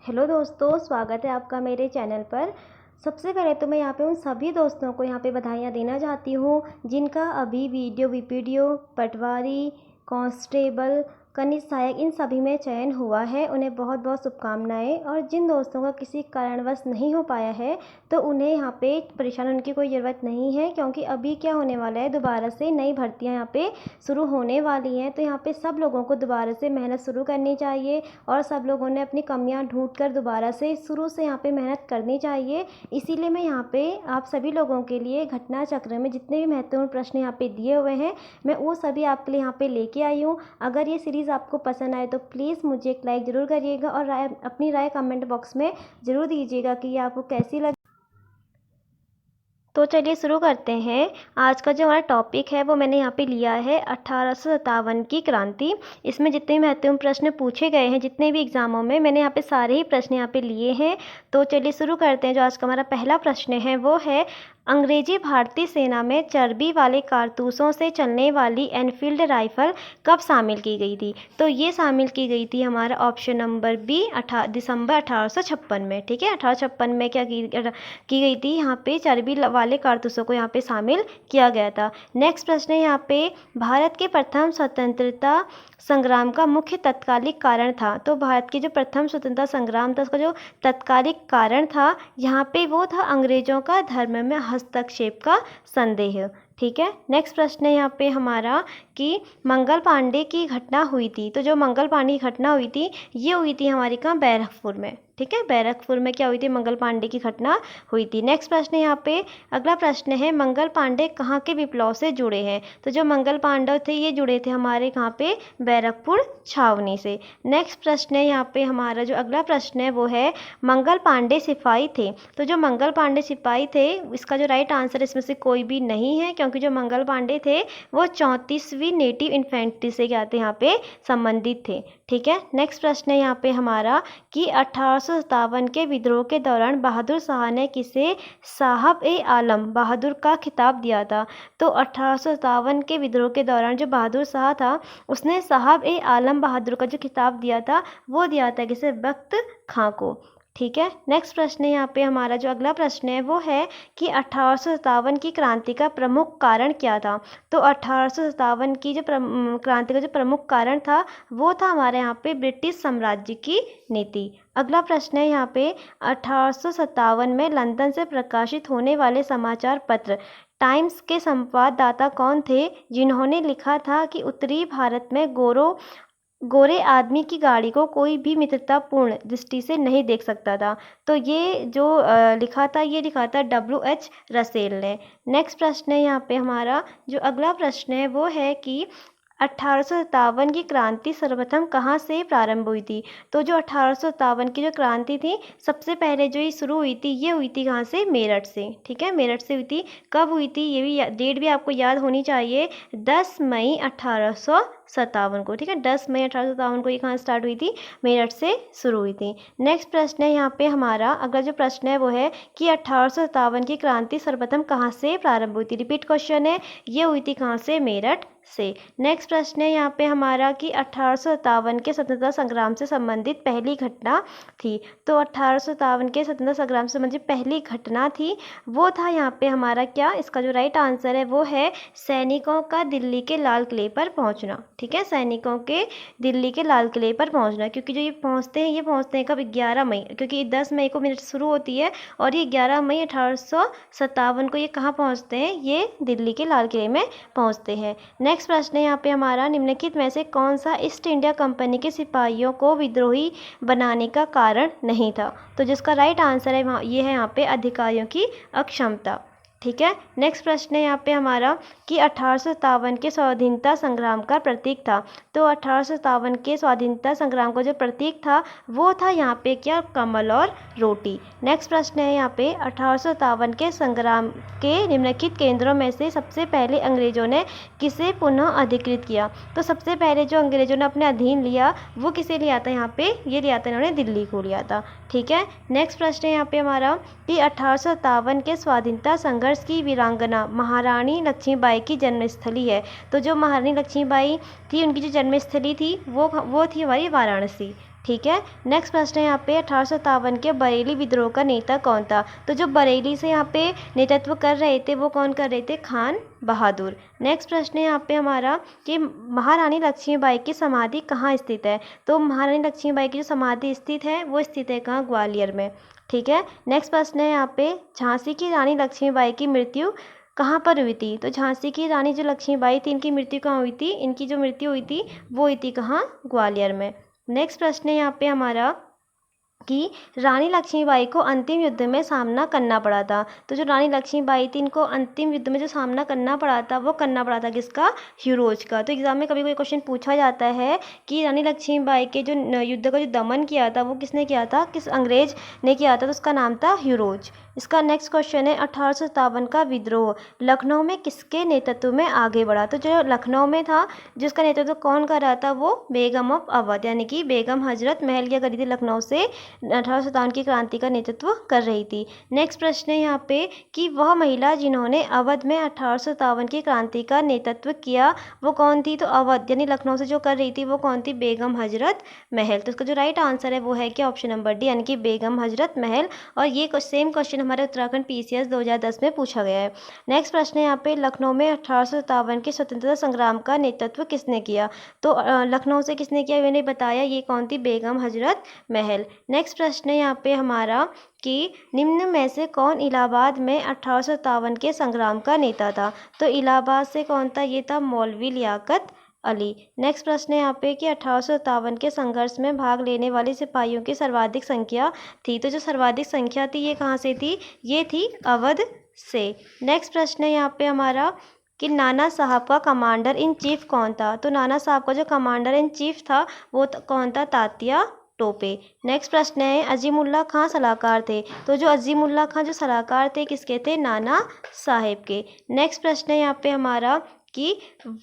Hello दोस्तों, स्वागत है आपका मेरे चैनल पर। सबसे पहले तो मैं यहाँ पे उन सभी दोस्तों को यहाँ पे बधाइयाँ देना चाहती हूँ जिनका अभी वीडियो पटवारी, कांस्टेबल, कनिष्ठ सहायक इन सभी में चयन हुआ है। उन्हें बहुत बहुत शुभकामनाएं। और जिन दोस्तों का किसी कारणवश नहीं हो पाया है तो उन्हें यहाँ पे परेशान होने की कोई ज़रूरत नहीं है, क्योंकि अभी क्या होने वाला है, दोबारा से नई भर्तियाँ यहाँ पे शुरू होने वाली हैं। तो यहाँ पे सब लोगों को दोबारा से मेहनत शुरू करनी चाहिए और सब लोगों ने अपनी कमियां ढूंढ कर दोबारा से शुरू से यहाँ पे मेहनत करनी चाहिए। इसीलिए मैं यहाँ पे आप सभी लोगों के लिए घटना चक्र में जितने भी महत्वपूर्ण प्रश्न यहाँ पे दिए हुए हैं, मैं वो सभी आपके लिए यहाँ पे लेके आई हूँ। अगर ये सीरीज़ आपको पसंद आए तो प्लीज़ मुझे एक लाइक ज़रूर करिएगा और अपनी राय कमेंट बॉक्स में ज़रूर दीजिएगा कि ये आपको कैसी लगी। तो चलिए शुरू करते हैं। आज का जो हमारा टॉपिक है वो मैंने यहाँ पे लिया है 1857 की क्रांति। इसमें जितने भी महत्वपूर्ण प्रश्न पूछे गए हैं जितने भी एग्जामों में, मैंने यहाँ पे सारे ही प्रश्न यहाँ पे लिए हैं। तो चलिए शुरू करते हैं। जो आज का हमारा पहला प्रश्न है वो है, अंग्रेजी भारतीय सेना में चर्बी वाले कारतूसों से चलने वाली एनफील्ड राइफल कब शामिल की गई थी? तो ये शामिल की गई थी हमारा ऑप्शन नंबर बी दिसंबर 1856 में। ठीक है, 1856 में क्या की गई थी, यहाँ पे चर्बी वाले कारतूसों को यहाँ पे शामिल किया गया था। नेक्स्ट प्रश्न है यहाँ पे, भारत के प्रथम स्वतंत्रता संग्राम का मुख्य तत्कालिक कारण था। तो भारत के जो प्रथम स्वतंत्रता संग्राम था उसका जो तत्कालिक कारण था यहाँ पे वो था अंग्रेजों का धर्म में हस्तक्षेप का संदेह। ठीक है, नेक्स्ट प्रश्न है यहाँ पे हमारा कि मंगल पांडे की घटना हुई थी। तो जो मंगल पांडे की घटना हुई थी ये हुई थी हमारी कहाँ, बैरकपुर में। ठीक है, बैरकपुर में क्या हुई थी, मंगल पांडे की घटना हुई थी। नेक्स्ट प्रश्न है यहाँ पे, अगला प्रश्न है, मंगल पांडे कहाँ के विप्लव से जुड़े हैं? तो जो मंगल पांडव थे ये जुड़े थे हमारे कहाँ पे, बैरकपुर छावनी से। नेक्स्ट प्रश्न है यहाँ पे हमारा जो अगला प्रश्न है वो है, मंगल पांडे सिपाही थे। तो जो मंगल पांडे सिपाही थे इसका जो राइट आंसर इसमें से कोई भी नहीं है, क्योंकि जो मंगल पांडे थे वो 34वीं नेटिव इन्फेंट्री से क्या थे, यहाँ पे संबंधित थे। ठीक है, नेक्स्ट प्रश्न है यहाँ पे हमारा कि 1857 के विद्रोह के दौरान बहादुर शाह ने किसे साहब ए आलम बहादुर का खिताब दिया था? तो 1857 के विद्रोह के दौरान जो बहादुर शाह था उसने साहब ए आलम बहादुर का जो खिताब दिया था वो दिया था किसे, बख्त खां को। ठीक है, नेक्स्ट प्रश्न है यहाँ पे हमारा जो अगला प्रश्न है वो है कि 1857 की क्रांति का प्रमुख कारण क्या था? तो 1857 की जो क्रांति का जो प्रमुख कारण था वो था हमारे यहाँ पे ब्रिटिश साम्राज्य की नीति। अगला प्रश्न है यहाँ पे, 1857 में लंदन से प्रकाशित होने वाले समाचार पत्र टाइम्स के संवाददाता कौन थे जिन्होंने लिखा था कि उत्तरी भारत में गोरे आदमी की गाड़ी को कोई भी मित्रतापूर्ण दृष्टि से नहीं देख सकता था? तो ये जो लिखा था W.H. रसेल ने। नेक्स्ट प्रश्न है यहाँ पे हमारा जो अगला प्रश्न है वो है कि 1857 की क्रांति सर्वप्रथम कहाँ से प्रारंभ हुई थी? तो जो 1857 की जो क्रांति थी सबसे पहले जो ये शुरू हुई थी ये हुई थी कहाँ से, मेरठ से। ठीक है, मेरठ से हुई थी। कब हुई थी ये भी डेट भी आपको याद होनी चाहिए, 10 मई 1857 को। ठीक है, 10 मई 1857 को ये कहाँ स्टार्ट हुई थी, मेरठ से शुरू हुई थी। नेक्स्ट प्रश्न है यहाँ पे हमारा अगला जो प्रश्न है वो है कि 1857 की क्रांति सर्वप्रथम कहाँ से प्रारंभ हुई थी? रिपीट क्वेश्चन है, ये हुई थी कहाँ से, मेरठ से। नेक्स्ट प्रश्न है यहाँ पे हमारा कि 1857 के स्वतंत्रता संग्राम से संबंधित पहली घटना थी। तो 1857 के स्वतंत्रता संग्राम से संबंधित पहली घटना थी वो था यहाँ पे हमारा क्या, इसका जो राइट आंसर है वो है सैनिकों का दिल्ली के लाल किले पर पहुँचना। ठीक है, सैनिकों के दिल्ली के लाल किले पर पहुँचना, क्योंकि जो ये पहुँचते हैं कब, 11 मई, क्योंकि 10 मई को मेरठ शुरू होती है और ये 11 मई 1857 को ये कहाँ पहुँचते हैं, ये दिल्ली के लाल किले में पहुँचते हैं। नेक्स्ट प्रश्न है यहाँ पे हमारा, निम्नलिखित में से कौन सा ईस्ट इंडिया कंपनी के सिपाहियों को विद्रोही बनाने का कारण नहीं था? तो जिसका राइट आंसर है ये है यहाँ पे अधिकारियों की अक्षमता। ठीक है, नेक्स्ट प्रश्न है यहाँ पे हमारा कि 1857 के स्वाधीनता संग्राम का प्रतीक था। तो 1857 के स्वाधीनता संग्राम का जो प्रतीक था वो था यहाँ पे क्या, कमल और रोटी। नेक्स्ट प्रश्न है यहाँ पे, 1857 के संग्राम के निम्नलिखित केंद्रों में से सबसे पहले अंग्रेजों ने किसे पुनः अधिकृत किया? तो सबसे पहले जो अंग्रेजों ने अपने अधीन लिया वो किसे लिया था, यहाँ पे ये लिया था इन्होंने, दिल्ली को लिया था। ठीक है, नेक्स्ट प्रश्न है यहाँ पे हमारा कि 1857 के स्वाधीनता संघर्ष की वीरांगना महारानी लक्ष्मीबाई की जन्मस्थली है। तो जो महारानी लक्ष्मीबाई थी उनकी जो जन्मस्थली थी वो थी हमारी वाराणसी। ठीक है। नेक्स्ट प्रश्न है यहाँ पे 1857 के बरेली विद्रोह का नेता कौन था? तो जो बरेली से यहाँ पे नेतृत्व कर रहे थे वो कौन कर रहे थे? खान बहादुर। नेक्स्ट प्रश्न है यहाँ पे हमारा कि महारानी लक्ष्मीबाई की समाधि कहाँ स्थित है? तो महारानी लक्ष्मीबाई की जो समाधि स्थित है वो स्थित है कहाँ? ग्वालियर में। ठीक है। नेक्स्ट प्रश्न है यहाँ पे झांसी की रानी लक्ष्मीबाई की मृत्यु कहाँ पर हुई थी? तो झांसी की रानी जो लक्ष्मीबाई थी इनकी मृत्यु कहाँ हुई थी? इनकी जो मृत्यु हुई थी वो हुई थी कहाँ? ग्वालियर में। नेक्स्ट प्रश्न है यहाँ पे हमारा कि रानी लक्ष्मीबाई को अंतिम युद्ध में सामना करना पड़ा था। तो जो रानी लक्ष्मीबाई थी इनको अंतिम युद्ध में जो सामना करना पड़ा था वो करना पड़ा था किसका? ह्यूरोज का। तो एग्जाम में कभी कोई क्वेश्चन पूछा जाता है कि रानी लक्ष्मीबाई के जो युद्ध का जो दमन किया था वो किसने किया था? किस अंग्रेज ने किया था? तो उसका नाम था ह्यूरोज। इसका नेक्स्ट क्वेश्चन है 1857 का विद्रोह लखनऊ में किसके नेतृत्व में आगे बढ़ा? तो जो लखनऊ में था जिसका नेतृत्व कौन कर रहा था? वो बेगम ऑफ अवध यानी कि बेगम हजरत महल क्या करी थी? लखनऊ से 1857 की क्रांति का नेतृत्व कर रही थी। नेक्स्ट प्रश्न है यहाँ पे कि वह महिला जिन्होंने अवध में 1857 की क्रांति का नेतृत्व किया वो कौन थी? तो अवध यानी लखनऊ से जो कर रही थी वो कौन थी? बेगम हजरत महल। तो इसका जो राइट आंसर है वो है क्या? ऑप्शन नंबर डी यानी कि बेगम हजरत महल। और ये सेम क्वेश्चन हमारे उत्तराखंड PCS 2010 में पूछा गया है। नेक्स्ट प्रश्न है यहाँ पे लखनऊ में 1857 के स्वतंत्रता संग्राम का नेतृत्व किसने किया? तो लखनऊ से किसने किया मैंने बताया, ये कौन थी? बेगम हजरत महल। नेक्स्ट प्रश्न है यहाँ पे हमारा कि निम्न में से कौन इलाहाबाद में 1857 के संग्राम का नेता था? तो इलाहाबाद से कौन था? ये था मौलवी लियाकत अली। नेक्स्ट प्रश्न है यहाँ पे कि 1857 के संघर्ष में भाग लेने वाले सिपाहियों की सर्वाधिक संख्या थी। तो जो सर्वाधिक संख्या थी ये कहाँ से थी? ये थी अवध से। नेक्स्ट प्रश्न है यहाँ पे हमारा कि नाना साहब का कमांडर इन चीफ कौन था? तो नाना साहब का जो कमांडर इन चीफ था वो कौन था? तात्या टोपे। नेक्स्ट प्रश्न है अजीमुल्ला खां सलाहकार थे। तो जो अजीमुल्ला खां जो सलाहकार थे किसके थे? नाना साहेब के। नेक्स्ट प्रश्न है यहाँ पे हमारा कि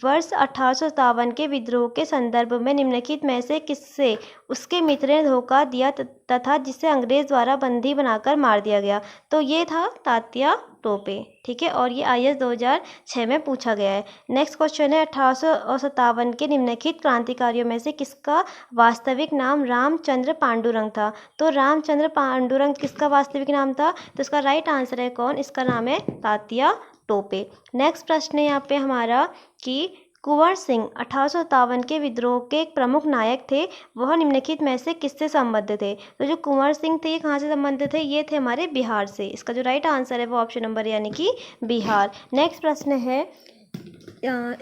वर्ष 1857 के विद्रोह के संदर्भ में निम्नलिखित में से किससे उसके मित्र ने धोखा दिया तथा जिसे अंग्रेज द्वारा बंदी बनाकर मार दिया गया? तो ये था तात्या टोपे। ठीक है। और ये IAS 2006 में पूछा गया है। नेक्स्ट क्वेश्चन है 1857 के निम्नलिखित क्रांतिकारियों में से किसका वास्तविक नाम रामचंद्र पांडुरंग था? तो रामचंद्र पांडुरंग किसका वास्तविक नाम था? तो इसका राइट आंसर है कौन? इसका नाम है तात्या टोपे। नेक्स्ट प्रश्न है यहाँ पे हमारा कि कुंवर सिंह 1857 के विद्रोह के एक प्रमुख नायक थे, वह निम्नलिखित में से किससे संबद्ध थे? तो जो कुंवर सिंह थे ये कहाँ से संबंधित थे? ये थे हमारे बिहार से। इसका जो राइट आंसर है वो ऑप्शन नंबर यानी कि बिहार। नेक्स्ट प्रश्न है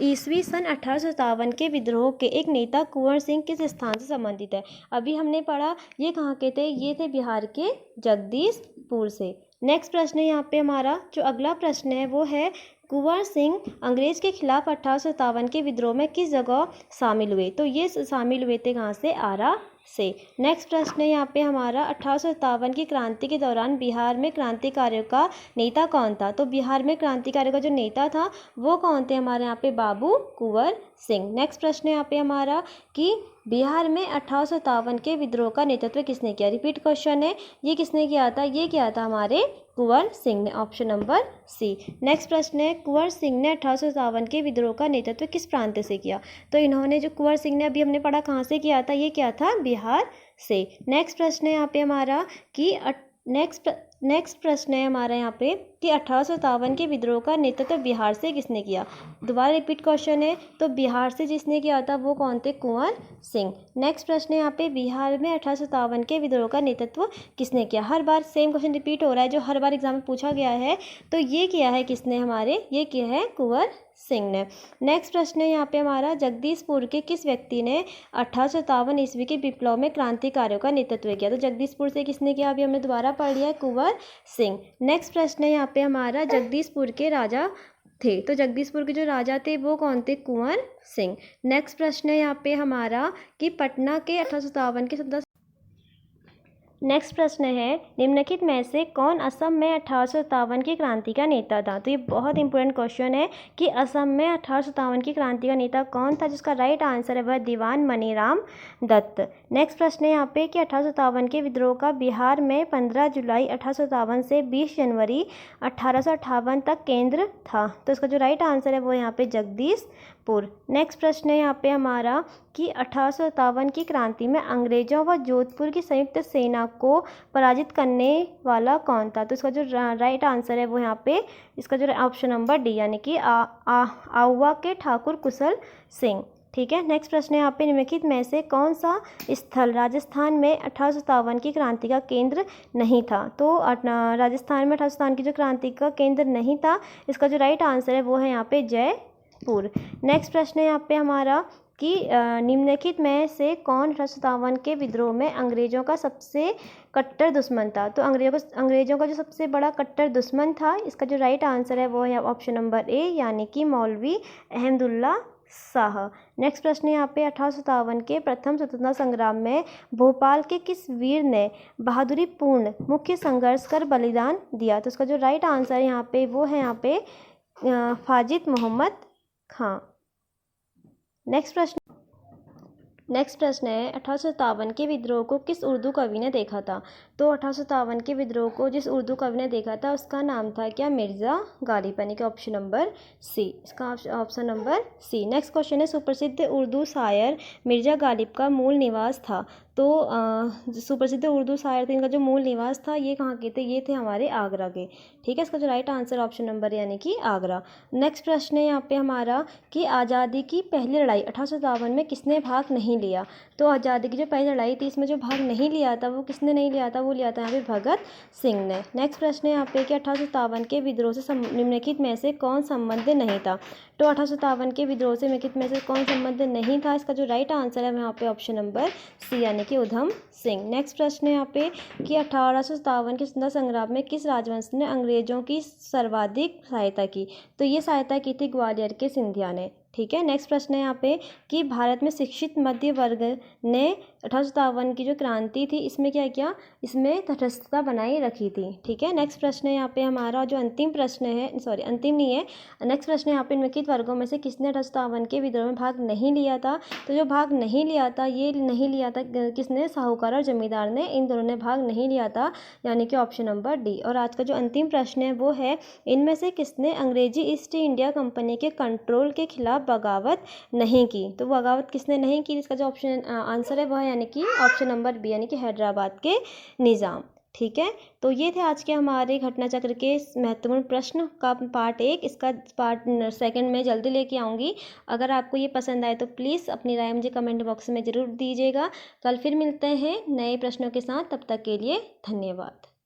ईस्वी सन 1857 के विद्रोह के एक नेता कुंवर सिंह किस स्थान से संबंधित है? अभी हमने पढ़ा ये कहाँ के थे? ये थे बिहार के जगदीशपुर से। नेक्स्ट प्रश्न है यहाँ पे हमारा जो अगला प्रश्न है वो है कुंवर सिंह अंग्रेज के खिलाफ 1857 के विद्रोह में किस जगह शामिल हुए? तो ये शामिल हुए थे कहाँ से? आरा से। नेक्स्ट प्रश्न है यहाँ पे हमारा 1857 की क्रांति के दौरान बिहार में क्रांतिकारियों का नेता कौन था? तो बिहार में क्रांतिकारियों का जो नेता था वो कौन थे? हमारे यहाँ पे बाबू कुंवर सिंह। नेक्स्ट प्रश्न है यहाँ पे हमारा कि बिहार में 1857 के विद्रोह का नेतृत्व किसने किया? रिपीट क्वेश्चन है, ये किसने किया था? ये किया था हमारे कुंवर सिंह ने। Option number C. नेक्स्ट प्रश्न है कुंवर सिंह ने 1857 के विद्रोह का नेतृत्व किस प्रांत से किया? तो इन्होंने जो कुंवर सिंह ने अभी हमने पढ़ा कहाँ से किया था? ये क्या था? बिहार से। नेक्स्ट प्रश्न है यहाँ पे हमारा कि नेक्स्ट प्रश्न है हमारा यहाँ पे कि 1857 के विद्रोह का नेतृत्व बिहार से किसने किया? दोबारा रिपीट क्वेश्चन है, तो बिहार से जिसने किया था वो कौन थे? कुंवर सिंह। नेक्स्ट प्रश्न है यहाँ पे बिहार में 1857 के विद्रोह का नेतृत्व किसने किया? हर बार सेम क्वेश्चन रिपीट हो रहा है जो हर बार एग्जाम में पूछा गया है। तो ये किया है किसने? हमारे ये किया है कुंवर सिंह ने। नेक्स्ट प्रश्न है यहाँ पे हमारा जगदीशपुर के किस व्यक्ति ने 1857 ईस्वी के विप्लव में क्रांतिकारियों का नेतृत्व किया? तो जगदीशपुर से किसने किया? अभी हमने दोबारा पढ़ लिया है, कुंवर सिंह। नेक्स्ट प्रश्न है यहाँ पे हमारा जगदीशपुर के राजा थे, तो जगदीशपुर के जो राजा थे वो कौन थे? कुंवर सिंह। नेक्स्ट प्रश्न है यहाँ पे हमारा कि पटना के 1857 के नेक्स्ट प्रश्न है निम्नलिखित में से कौन असम में 1857 की क्रांति का नेता था? तो ये बहुत इंपॉर्टेंट क्वेश्चन है कि असम में 1857 की क्रांति का नेता कौन था? जिसका राइट आंसर है वह दीवान मनीराम दत्त। नेक्स्ट प्रश्न है यहाँ पे कि 1857 के विद्रोह का बिहार में 15 जुलाई 1857 से 20 जनवरी 1858 तक केंद्र था। तो इसका जो राइट आंसर है वो यहाँ पे जगदीशपुर पूर्व। नेक्स्ट प्रश्न है यहाँ पे हमारा कि 1857 की क्रांति में अंग्रेजों व जोधपुर की संयुक्त सेना को पराजित करने वाला कौन था? तो इसका जो राइट आंसर है वो यहाँ पे इसका जो ऑप्शन नंबर डी यानी कि आउवा के ठाकुर कुशल सिंह। ठीक है। नेक्स्ट प्रश्न है यहाँ पे निम्नलिखित में से कौन सा स्थल राजस्थान में 1857 की क्रांति का केंद्र नहीं था? तो राजस्थान में 1857 की जो क्रांति का केंद्र नहीं था, इसका जो राइट आंसर है वो है यहाँ पे जयपुर। नेक्स्ट प्रश्न है यहाँ पे हमारा कि निम्नलिखित में से कौन 1857 के विद्रोह में अंग्रेजों का सबसे कट्टर दुश्मन था? तो अंग्रेजों का जो सबसे बड़ा कट्टर दुश्मन था, इसका जो राइट आंसर है वो है ऑप्शन नंबर ए यानी कि मौलवी अहमदुल्ला शाह। नेक्स्ट प्रश्न यहाँ पे 1857 के प्रथम स्वतंत्रता संग्राम में भोपाल के किस वीर ने बहादुरी पूर्ण मुख्य संघर्ष कर बलिदान दिया? तो इसका जो राइट आंसर यहाँ पे वो है यहाँ पे फाजिद मोहम्मद खां। नेक्स्ट प्रश्न है 1857 के विद्रोह को किस उर्दू कवि ने देखा था? तो 1857 के विद्रोह को जिस उर्दू कवि ने देखा था उसका नाम था क्या? मिर्ज़ा गालिब यानी कि ऑप्शन नंबर सी। इसका option number C. Next question है सुप्रसिद्ध उर्दू शायर मिर्ज़ा गालिब का मूल निवास था। तो सुप्रसिद्ध उर्दू शायर थे, इनका जो मूल निवास था ये कहाँ के थे? ये थे हमारे आगरा के। ठीक है। इसका जो राइट आंसर ऑप्शन नंबर यानी कि आगरा। नेक्स्ट प्रश्न है यहाँ पे हमारा कि आज़ादी की पहली लड़ाई 1857 में किसने भाग नहीं लिया? तो आज़ादी की जो पहली लड़ाई थी इसमें जो भाग नहीं लिया था वो किसने नहीं लिया था? वो लिया था यहाँ पे भगत सिंह ने। नेक्स्ट प्रश्न है यहाँ पे कि 1857 के विद्रोह से निम्नलिखित में से कौन संबंध नहीं था? तो 1857 के विद्रोह से निम्नलिखित में से कौन संबंध नहीं था? इसका जो राइट आंसर है यहाँ पे ऑप्शन नंबर सी यानी कि उधम सिंह। नेक्स्ट प्रश्न है यहाँ पे कि 1857 के स्वतंत्रता संग्राम में किस राजवंश ने अंग्रेजों की सर्वाधिक सहायता की? तो ये सहायता की थी ग्वालियर के सिंधिया ने। ठीक है। नेक्स्ट प्रश्न है यहाँ पे कि भारत में शिक्षित मध्य वर्ग ने 1857 की जो क्रांति थी इसमें क्या किया? इसमें तटस्थता बनाई रखी थी। ठीक है। नेक्स्ट प्रश्न है यहाँ पे हमारा जो अंतिम प्रश्न है, सॉरी अंतिम नहीं है, नेक्स्ट प्रश्न है यहाँ पे निम्नलिखित वर्गों में से किसने 1857 के विद्रोह में भाग नहीं लिया था? तो जो भाग नहीं लिया था ये नहीं लिया था किसने? साहूकार और जमींदार ने, इन दोनों ने भाग नहीं लिया था यानी कि ऑप्शन नंबर डी। और आज का जो अंतिम प्रश्न है वो है इनमें से किसने अंग्रेजी ईस्ट इंडिया कंपनी के कंट्रोल के खिलाफ बगावत नहीं की? तो बगावत किसने नहीं की? इसका जो ऑप्शन आंसर है वह यानी कि ऑप्शन नंबर बी यानी कि हैदराबाद के निज़ाम। ठीक है। तो ये थे आज के हमारे घटना चक्र के महत्वपूर्ण प्रश्न का पार्ट 1। इसका पार्ट सेकंड में जल्दी लेके आऊँगी। अगर आपको ये पसंद आए तो प्लीज़ अपनी राय मुझे कमेंट बॉक्स में ज़रूर दीजिएगा। कल फिर मिलते हैं नए प्रश्नों के साथ, तब तक के लिए धन्यवाद।